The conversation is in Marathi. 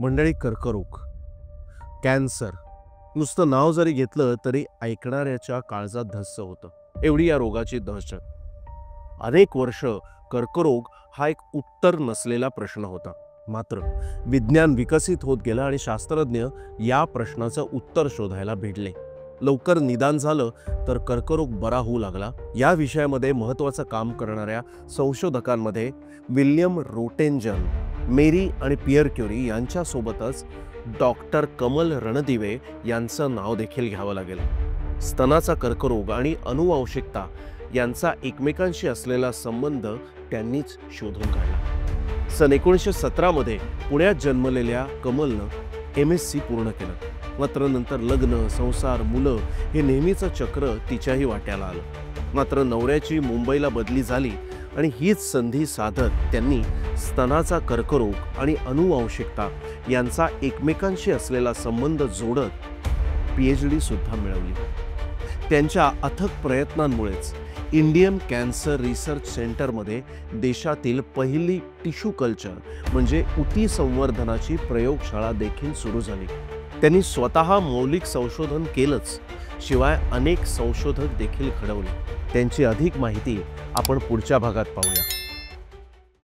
मंडळी, कर्करोग, कॅन्सर नुसतं नाव जरी घेतलं तरी ऐकणाऱ्याच्या काळजात धस्स होतं. एवढी या रोगाची दहशत. अनेक वर्ष कर्करोग हा एक उत्तर नसलेला प्रश्न होता. मात्र विज्ञान विकसित होत गेलं आणि शास्त्रज्ञ या प्रश्नाचं उत्तर शोधायला भिडले. लवकर निदान झालं तर कर्करोग बरा होऊ लागला. या विषयामध्ये महत्त्वाचं काम करणाऱ्या संशोधकांमध्ये विल्यम रोटेंजन, मेरी आणि पियर क्युरी यांच्यासोबतच डॉक्टर कमल रणदिवे यांचं नाव देखील घ्यावं लागेल. स्तनाचा कर्करोग आणि अनुवांशिकता यांचा एकमेकांशी असलेला संबंध त्यांनीच शोधून काढला. सन 1917 मध्ये पुण्यात जन्मलेल्या कमलनं MSc पूर्ण केलं. मात्र नंतर लग्न, संसार, मुलं हे नेहमीचं चक्र तिच्याही वाट्याला आलं. मात्र नवऱ्याची मुंबईला बदली झाली आणि हीच संधी साधत त्यांनी स्तनाचा कर्करोग आणि अनुवांशिकता यांचा एकमेकांशी असलेला संबंध जोडत PhD सुद्धा मिळवली. त्यांच्या अथक प्रयत्नांमुळेच इंडियन कॅन्सर रिसर्च सेंटरमध्ये देशातील पहिली टिश्यू कल्चर म्हणजे उती संवर्धनाची प्रयोगशाळा देखील सुरू झाली. त्यांनी स्वतः मौलिक संशोधन केलंच, शिवाय अनेक संशोधक देखील घडवले. त्यांची अधिक माहिती आपण पुढच्या भागात पाहूया.